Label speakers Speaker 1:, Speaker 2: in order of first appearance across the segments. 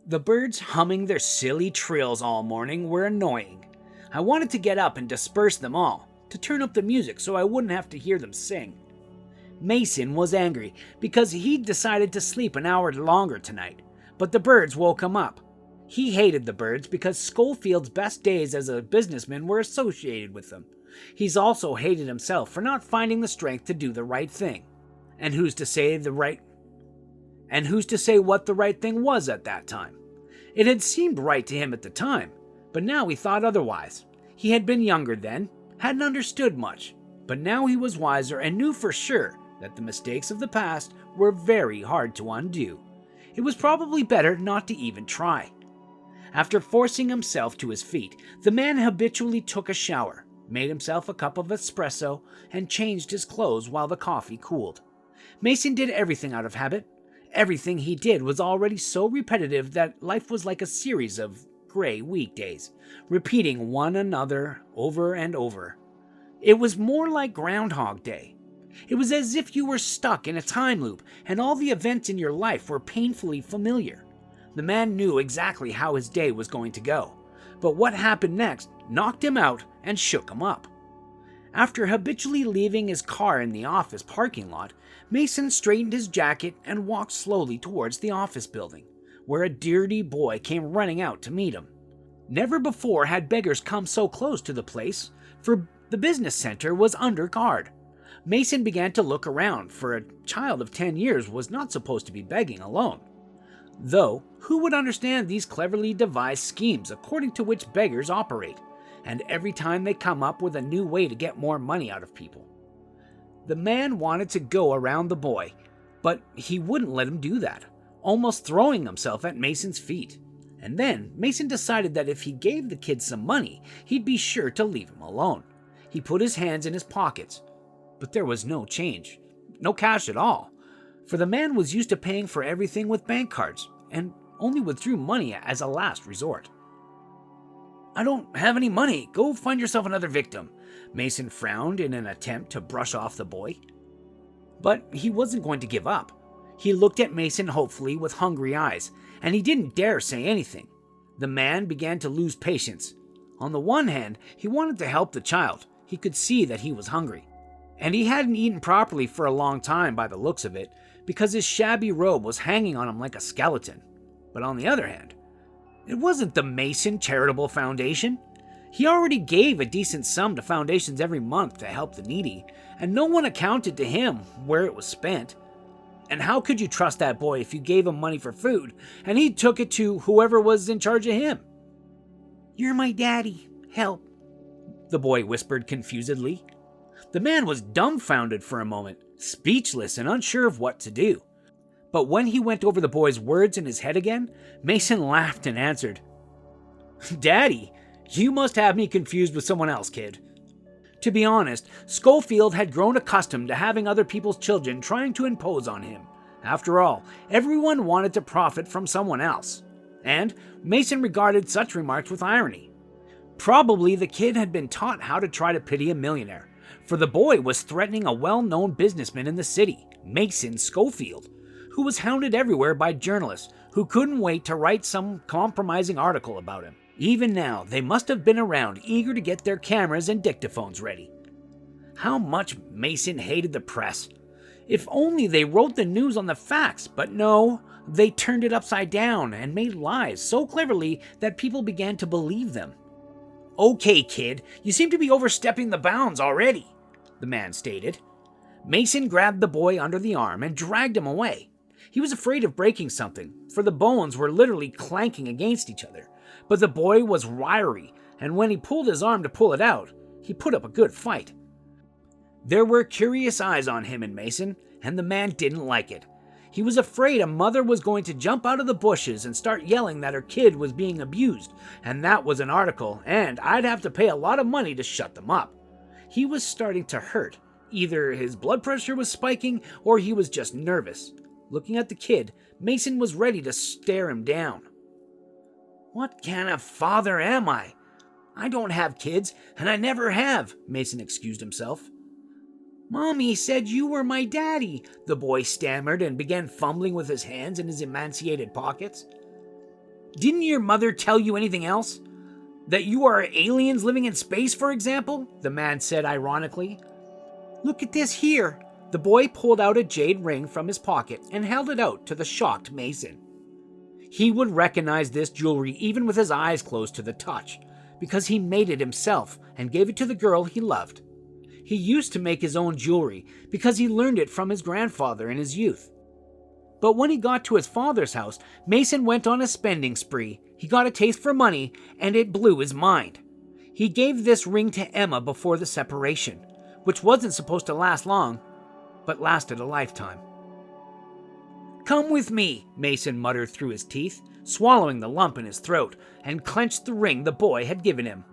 Speaker 1: The birds humming their silly trills all morning were annoying. I wanted to get up and disperse them all, to turn up the music so I wouldn't have to hear them sing. Mason was angry because he'd decided to sleep an hour longer tonight, but the birds woke him up. He hated the birds because Schofield's best days as a businessman were associated with them. He's also hated himself for not finding the strength to do the right thing. And who's to say what the right thing was at that time? It had seemed right to him at the time, but now he thought otherwise. He had been younger then, hadn't understood much, but now he was wiser and knew for sure that the mistakes of the past were very hard to undo. It was probably better not to even try. After forcing himself to his feet, the man habitually took a shower, made himself a cup of espresso, and changed his clothes while the coffee cooled. Mason did everything out of habit. Everything he did was already so repetitive that life was like a series of gray weekdays, repeating one another over and over. It was more like Groundhog Day. It was as if you were stuck in a time loop and all the events in your life were painfully familiar. The man knew exactly how his day was going to go, but what happened next knocked him out and shook him up. After habitually leaving his car in the office parking lot, Mason straightened his jacket and walked slowly towards the office building, where a dirty boy came running out to meet him. Never before had beggars come so close to the place, for the business center was under guard. Mason began to look around, for a child of 10 years was not supposed to be begging alone. Though, who would understand these cleverly devised schemes according to which beggars operate, and every time they come up with a new way to get more money out of people? The man wanted to go around the boy, but he wouldn't let him do that, almost throwing himself at Mason's feet. And then Mason decided that if he gave the kid some money, he'd be sure to leave him alone. He put his hands in his pockets, but there was no change, no cash at all, for the man was used to paying for everything with bank cards and only withdrew money as a last resort. "I don't have any money. Go find yourself another victim." Mason frowned in an attempt to brush off the boy. But he wasn't going to give up. He looked at Mason hopefully with hungry eyes, and he didn't dare say anything. The man began to lose patience. On the one hand, he wanted to help the child. He could see that he was hungry. And he hadn't eaten properly for a long time by the looks of it, because his shabby robe was hanging on him like a skeleton. But on the other hand, it wasn't the Mason Charitable Foundation. He already gave a decent sum to foundations every month to help the needy, and no one accounted to him where it was spent. And how could you trust that boy if you gave him money for food, and he took it to whoever was in charge of him? "You're my daddy. Help," the boy whispered confusedly. The man was dumbfounded for a moment, speechless and unsure of what to do. But when he went over the boy's words in his head again, Mason laughed and answered, "Daddy, you must have me confused with someone else, kid." To be honest, Schofield had grown accustomed to having other people's children trying to impose on him. After all, everyone wanted to profit from someone else. And Mason regarded such remarks with irony. Probably the kid had been taught how to try to pity a millionaire, for the boy was threatening a well-known businessman in the city, Mason Schofield, who was hounded everywhere by journalists who couldn't wait to write some compromising article about him. Even now, they must have been around, eager to get their cameras and dictaphones ready. How much Mason hated the press. If only they wrote the news on the facts, but no, they turned it upside down and made lies so cleverly that people began to believe them. "Okay, kid, you seem to be overstepping the bounds already," the man stated. Mason grabbed the boy under the arm and dragged him away. He was afraid of breaking something, for the bones were literally clanking against each other. But the boy was wiry, and when he pulled his arm to pull it out, he put up a good fight. There were curious eyes on him and Mason, and the man didn't like it. He was afraid a mother was going to jump out of the bushes and start yelling that her kid was being abused, and that was an article, and I'd have to pay a lot of money to shut them up. He was starting to hurt. Either his blood pressure was spiking, or he was just nervous. Looking at the kid, Mason was ready to stare him down. "What kind of father am I? I don't have kids, and I never have," Mason excused himself. "Mommy said you were my daddy," the boy stammered and began fumbling with his hands in his emaciated pockets. Didn't your mother tell you anything else? That you are aliens living in space, for example? The man said ironically. Look at this here. The boy pulled out a jade ring from his pocket and held it out to the shocked Mason. He would recognize this jewelry even with his eyes closed to the touch, because he made it himself and gave it to the girl he loved. He used to make his own jewelry because he learned it from his grandfather in his youth. But when he got to his father's house, Mason went on a spending spree. He got a taste for money, and it blew his mind. He gave this ring to Emma before the separation, which wasn't supposed to last long, but lasted a lifetime. Come with me, Mason muttered through his teeth, swallowing the lump in his throat, and clenched the ring the boy had given him.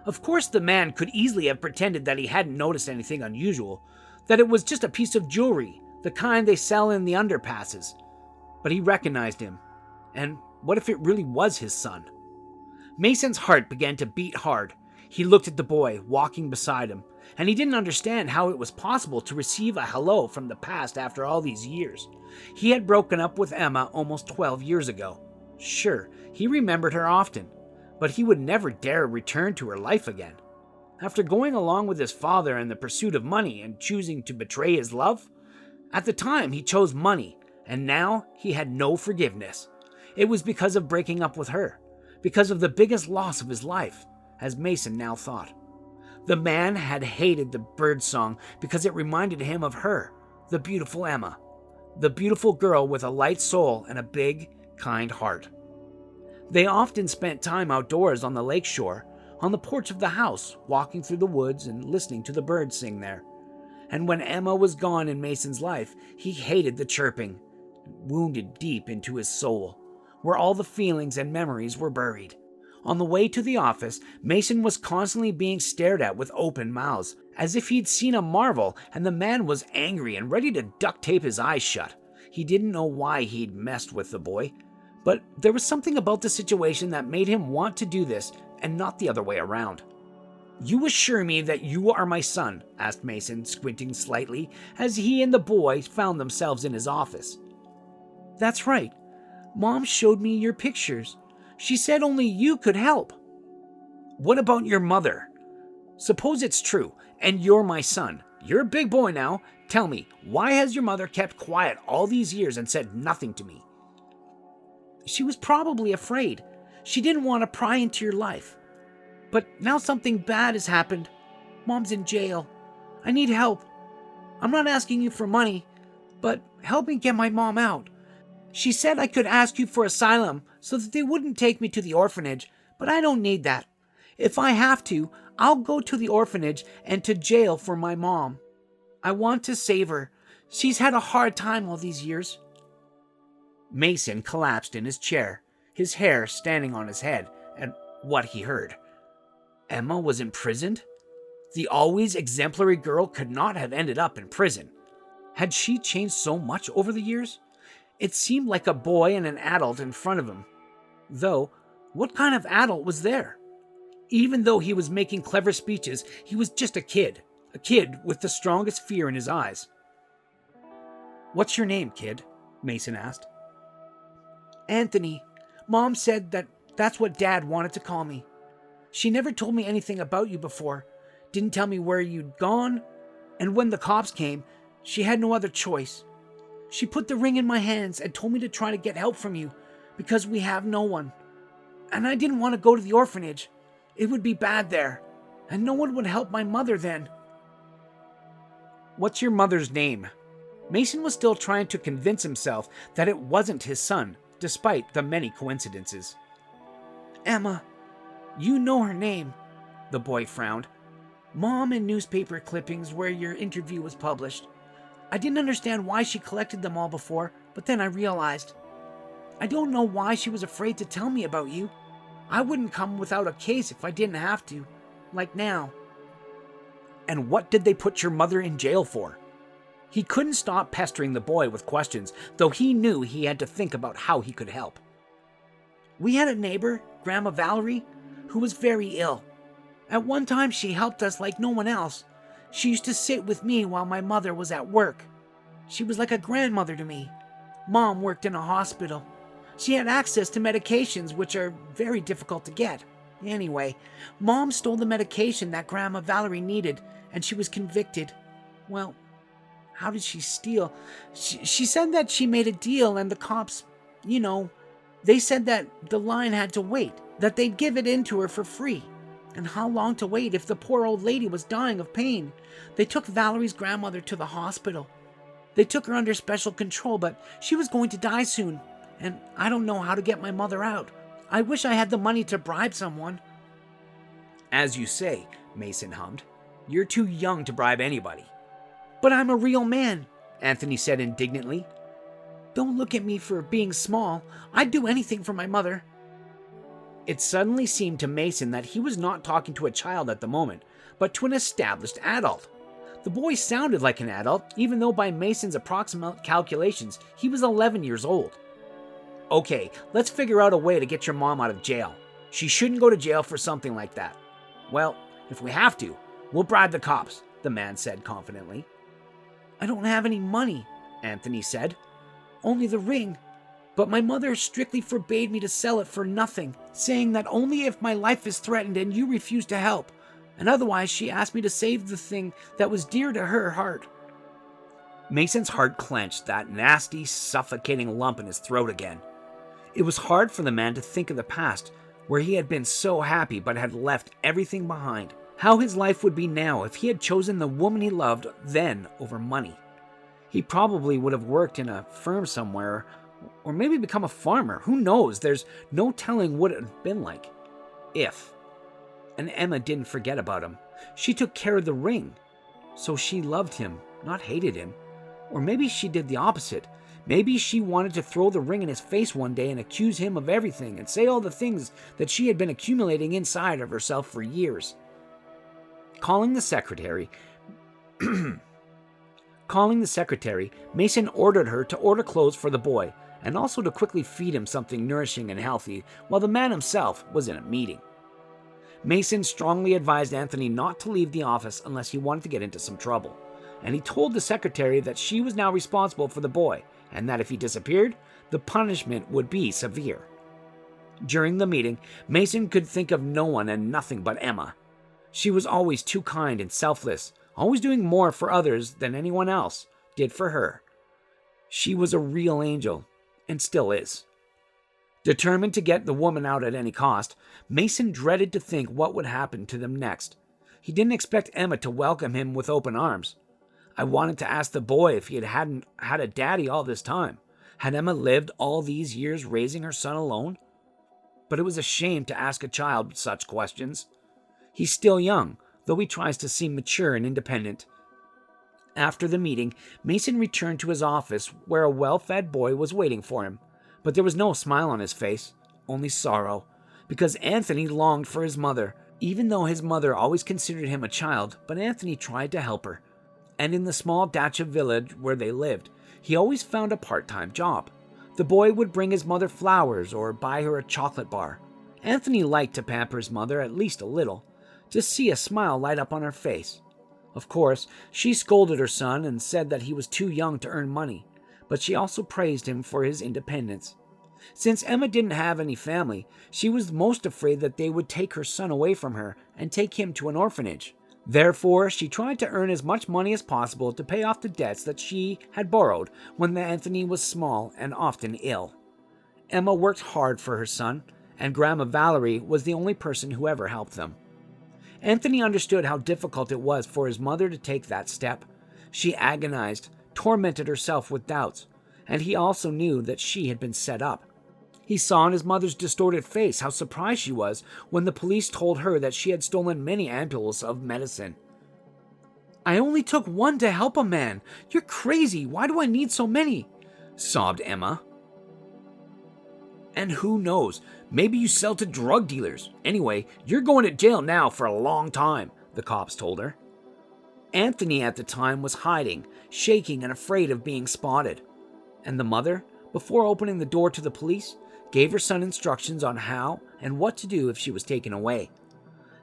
Speaker 1: Of course, the man could easily have pretended that he hadn't noticed anything unusual, that it was just a piece of jewelry, the kind they sell in the underpasses. But he recognized him, and what if it really was his son? Mason's heart began to beat hard. He looked at the boy walking beside him, and he didn't understand how it was possible to receive a hello from the past after all these years. He had broken up with Emma almost 12 years ago. Sure, he remembered her often, but he would never dare return to her life again. After going along with his father in the pursuit of money and choosing to betray his love? At the time, he chose money, and now he had no forgiveness. It was because of breaking up with her, because of the biggest loss of his life, as Mason now thought. The man had hated the bird song because it reminded him of her, the beautiful Emma, the beautiful girl with a light soul and a big, kind heart. They often spent time outdoors on the lake shore, on the porch of the house, walking through the woods and listening to the birds sing there. And when Emma was gone in Mason's life, he hated the chirping, wounded deep into his soul, where all the feelings and memories were buried. On the way to the office, Mason was constantly being stared at with open mouths, as if he'd seen a marvel, and the man was angry and ready to duct tape his eyes shut. He didn't know why he'd messed with the boy, but there was something about the situation that made him want to do this and not the other way around. You assure me that you are my son? Asked Mason, squinting slightly as he and the boy found themselves in his office. That's right. Mom showed me your pictures. She said only you could help. What about your mother? Suppose it's true, and you're my son. You're a big boy now. Tell me, why has your mother kept quiet all these years and said nothing to me? She was probably afraid. She didn't want to pry into your life. But now something bad has happened. Mom's in jail. I need help. I'm not asking you for money, but help me get my mom out. She said I could ask you for asylum so that they wouldn't take me to the orphanage, but I don't need that. If I have to, I'll go to the orphanage and to jail for my mom. I want to save her. She's had a hard time all these years. Mason collapsed in his chair, his hair standing on his head at what he heard. Emma was imprisoned? The always exemplary girl could not have ended up in prison. Had she changed so much over the years? It seemed like a boy and an adult in front of him. Though, what kind of adult was there? Even though he was making clever speeches, he was just a kid with the strongest fear in his eyes. What's your name, kid? Mason asked. Anthony. Mom said that's what Dad wanted to call me. She never told me anything about you before, didn't tell me where you'd gone, and when the cops came, she had no other choice. She put the ring in my hands and told me to try to get help from you, because we have no one. And I didn't want to go to the orphanage. It would be bad there, and no one would help my mother then. What's your mother's name? Mason was still trying to convince himself that it wasn't his son, despite the many coincidences. Emma. You know her name. The boy frowned. Mom in newspaper clippings where your interview was published. I didn't understand why she collected them all before, but then I realized. I don't know why she was afraid to tell me about you. I wouldn't come without a case if I didn't have to, like now. And what did they put your mother in jail for? He couldn't stop pestering the boy with questions, though he knew he had to think about how he could help. We had a neighbor, Grandma Valerie, who was very ill. At one time, she helped us like no one else. She used to sit with me while my mother was at work. She was like a grandmother to me. Mom worked in a hospital. She had access to medications which are very difficult to get. Anyway, Mom stole the medication that Grandma Valerie needed, and she was convicted. Well, how did she steal? She said that she made a deal and the cops, they said that the line had to wait, that they'd give it in to her for free. And how long to wait if the poor old lady was dying of pain? They took Valerie's grandmother to the hospital. They took her under special control, but she was going to die soon, and I don't know how to get my mother out. I wish I had the money to bribe someone. As you say, Mason hummed. You're too young to bribe anybody. But I'm a real man, Anthony said indignantly. Don't look at me for being small. I'd do anything for my mother. It suddenly seemed to Mason that he was not talking to a child at the moment, but to an established adult. The boy sounded like an adult, even though by Mason's approximate calculations, he was 11 years old. Okay, let's figure out a way to get your mom out of jail. She shouldn't go to jail for something like that. Well, if we have to, we'll bribe the cops, the man said confidently. I don't have any money, Anthony said. Only the ring. But my mother strictly forbade me to sell it for nothing, saying that only if my life is threatened and you refuse to help, and otherwise she asked me to save the thing that was dear to her heart. Mason's heart clenched, that nasty, suffocating lump in his throat again. It was hard for the man to think of the past, where he had been so happy but had left everything behind. How his life would be now if he had chosen the woman he loved then over money. He probably would have worked in a firm somewhere, or maybe become a farmer. Who knows? There's no telling what it would have been like. If. And Emma didn't forget about him. She took care of the ring. So she loved him, not hated him. Or maybe she did the opposite. Maybe she wanted to throw the ring in his face one day and accuse him of everything and say all the things that she had been accumulating inside of herself for years. Calling the secretary, Mason ordered her to order clothes for the boy and also to quickly feed him something nourishing and healthy while the man himself was in a meeting. Mason strongly advised Anthony not to leave the office unless he wanted to get into some trouble, and he told the secretary that she was now responsible for the boy and that if he disappeared, the punishment would be severe. During the meeting, Mason could think of no one and nothing but Emma. She was always too kind and selfless, always doing more for others than anyone else did for her. She was a real angel, and still is. Determined to get the woman out at any cost, Mason dreaded to think what would happen to them next. He didn't expect Emma to welcome him with open arms. I wanted to ask the boy if he hadn't had a daddy all this time. Had Emma lived all these years raising her son alone? But it was a shame to ask a child such questions. He's still young, though he tries to seem mature and independent. After the meeting, Mason returned to his office where a well-fed boy was waiting for him. But there was no smile on his face, only sorrow, because Anthony longed for his mother, even though his mother always considered him a child, but Anthony tried to help her. And in the small dacha village where they lived, he always found a part-time job. The boy would bring his mother flowers or buy her a chocolate bar. Anthony liked to pamper his mother at least a little, to see a smile light up on her face. Of course, she scolded her son and said that he was too young to earn money, but she also praised him for his independence. Since Emma didn't have any family, she was most afraid that they would take her son away from her and take him to an orphanage. Therefore, she tried to earn as much money as possible to pay off the debts that she had borrowed when Anthony was small and often ill. Emma worked hard for her son, and Grandma Valerie was the only person who ever helped them. Anthony understood how difficult it was for his mother to take that step. She agonized, tormented herself with doubts, and he also knew that she had been set up. He saw in his mother's distorted face how surprised she was when the police told her that she had stolen many ampules of medicine. I only took one to help a man. You're crazy. Why do I need so many? Sobbed Emma. And who knows, maybe you sell to drug dealers. Anyway, you're going to jail now for a long time, the cops told her. Anthony at the time was hiding, shaking and afraid of being spotted. And the mother, before opening the door to the police, gave her son instructions on how and what to do if she was taken away.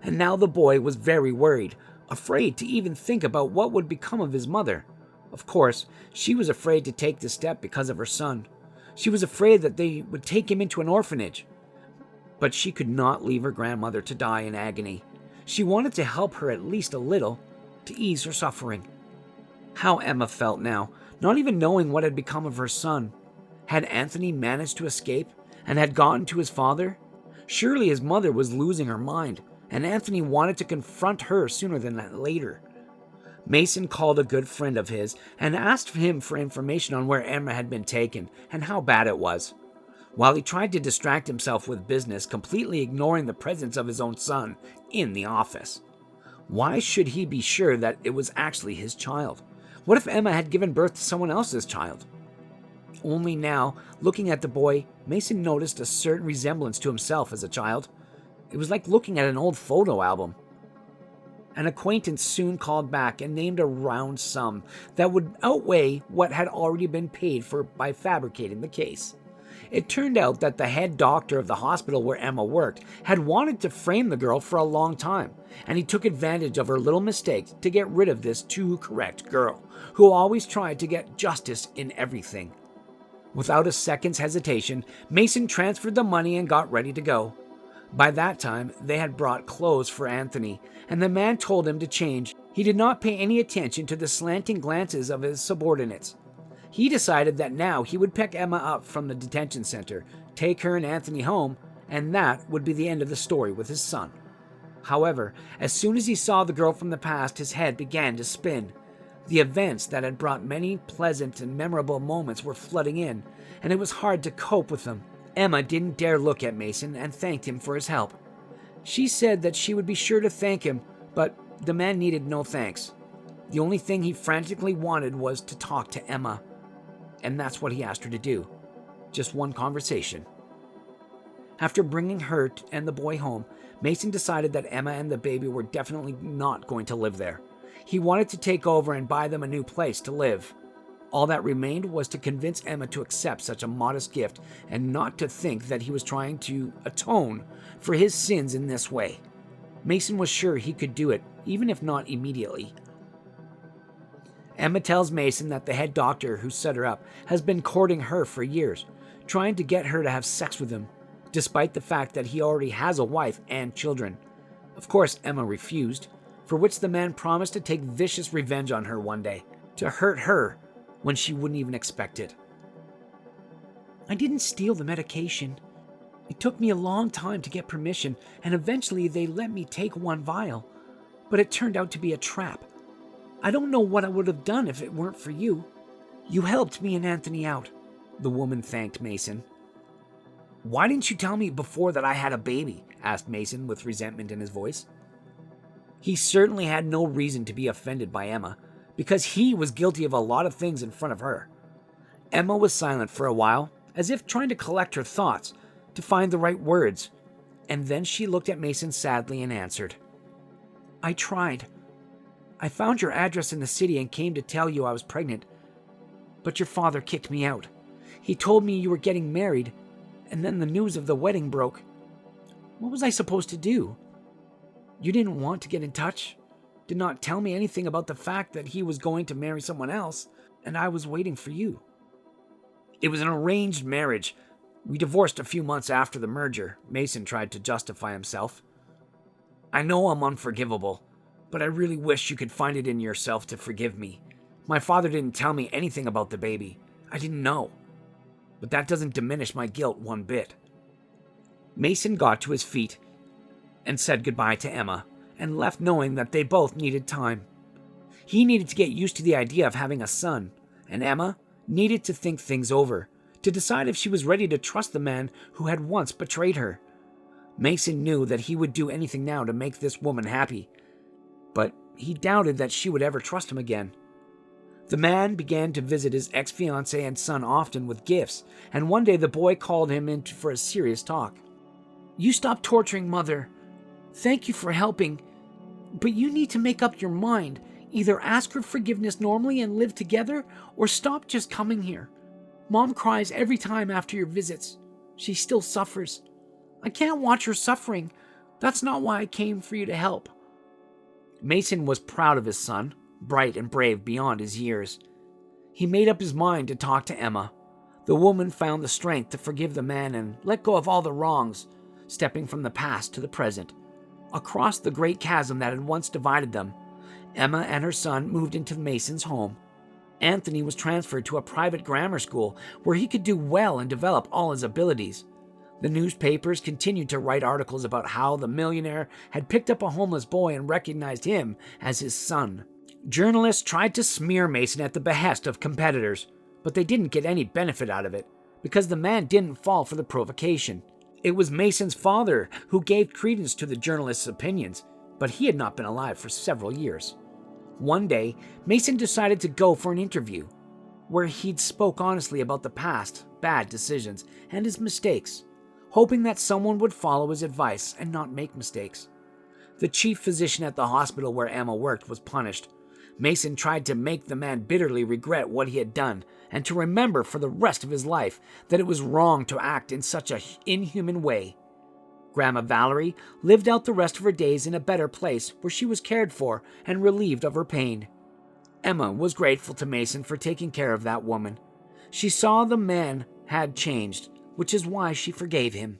Speaker 1: And now the boy was very worried, afraid to even think about what would become of his mother. Of course, she was afraid to take this step because of her son. She was afraid that they would take him into an orphanage. But she could not leave her grandmother to die in agony. She wanted to help her at least a little, to ease her suffering. How Emma felt now, not even knowing what had become of her son. Had Anthony managed to escape and had gotten to his father? Surely his mother was losing her mind, and Anthony wanted to confront her sooner than later. Mason called a good friend of his and asked him for information on where Emma had been taken and how bad it was, while he tried to distract himself with business, completely ignoring the presence of his own son in the office. Why should he be sure that it was actually his child? What if Emma had given birth to someone else's child? Only now, looking at the boy, Mason noticed a certain resemblance to himself as a child. It was like looking at an old photo album. An acquaintance soon called back and named a round sum that would outweigh what had already been paid for by fabricating the case. It turned out that the head doctor of the hospital where Emma worked had wanted to frame the girl for a long time, and he took advantage of her little mistakes to get rid of this too correct girl, who always tried to get justice in everything. Without a second's hesitation, Mason transferred the money and got ready to go. By that time, they had brought clothes for Anthony, and the man told him to change. He did not pay any attention to the slanting glances of his subordinates. He decided that now he would pick Emma up from the detention center, take her and Anthony home, and that would be the end of the story with his son. However, as soon as he saw the girl from the past, his head began to spin. The events that had brought many pleasant and memorable moments were flooding in, and it was hard to cope with them. Emma didn't dare look at Mason and thanked him for his help. She said that she would be sure to thank him, but the man needed no thanks. The only thing he frantically wanted was to talk to Emma, and that's what he asked her to do. Just one conversation. After bringing her and the boy home, Mason decided that Emma and the baby were definitely not going to live there. He wanted to take over and buy them a new place to live. All that remained was to convince Emma to accept such a modest gift and not to think that he was trying to atone for his sins in this way. Mason was sure he could do it, even if not immediately. Emma tells Mason that the head doctor who set her up has been courting her for years, trying to get her to have sex with him, despite the fact that he already has a wife and children. Of course, Emma refused, for which the man promised to take vicious revenge on her one day, to hurt her when she wouldn't even expect it. I didn't steal the medication. It took me a long time to get permission, and eventually they let me take one vial, but it turned out to be a trap. I don't know what I would have done if it weren't for you. You helped me and Anthony out, the woman thanked Mason. Why didn't you tell me before that I had a baby? Asked Mason with resentment in his voice. He certainly had no reason to be offended by Emma, because he was guilty of a lot of things in front of her. Emma was silent for a while, as if trying to collect her thoughts, to find the right words, and then she looked at Mason sadly and answered. I tried. I found your address in the city and came to tell you I was pregnant, but your father kicked me out. He told me you were getting married, and then the news of the wedding broke. What was I supposed to do? You didn't want to get in touch, did not tell me anything about the fact that he was going to marry someone else, and I was waiting for you. It was an arranged marriage. We divorced a few months after the merger. Mason tried to justify himself. I know I'm unforgivable, but I really wish you could find it in yourself to forgive me. My father didn't tell me anything about the baby. I didn't know. But that doesn't diminish my guilt one bit. Mason got to his feet and said goodbye to Emma, and left knowing that they both needed time. He needed to get used to the idea of having a son, and Emma needed to think things over, to decide if she was ready to trust the man who had once betrayed her. Mason knew that he would do anything now to make this woman happy, but he doubted that she would ever trust him again. The man began to visit his ex-fiancée and son often with gifts, and one day the boy called him in for a serious talk. You stopped torturing Mother. Thank you for helping, but you need to make up your mind. Either ask her forgiveness normally and live together, or stop just coming here. Mom cries every time after your visits. She still suffers. I can't watch her suffering. That's not why I came for you to help. Mason was proud of his son, bright and brave beyond his years. He made up his mind to talk to Emma. The woman found the strength to forgive the man and let go of all the wrongs, stepping from the past to the present. Across the great chasm that had once divided them, Emma and her son moved into Mason's home. Anthony was transferred to a private grammar school where he could do well and develop all his abilities. The newspapers continued to write articles about how the millionaire had picked up a homeless boy and recognized him as his son. Journalists tried to smear Mason at the behest of competitors, but they didn't get any benefit out of it because the man didn't fall for the provocation. It was Mason's father who gave credence to the journalists' opinions, but he had not been alive for several years. One day, Mason decided to go for an interview, where he'd spoke honestly about the past, bad decisions, and his mistakes, hoping that someone would follow his advice and not make mistakes. The chief physician at the hospital where Emma worked was punished. Mason tried to make the man bitterly regret what he had done and to remember for the rest of his life that it was wrong to act in such an inhuman way. Grandma Valerie lived out the rest of her days in a better place where she was cared for and relieved of her pain. Emma was grateful to Mason for taking care of that woman. She saw the man had changed, which is why she forgave him.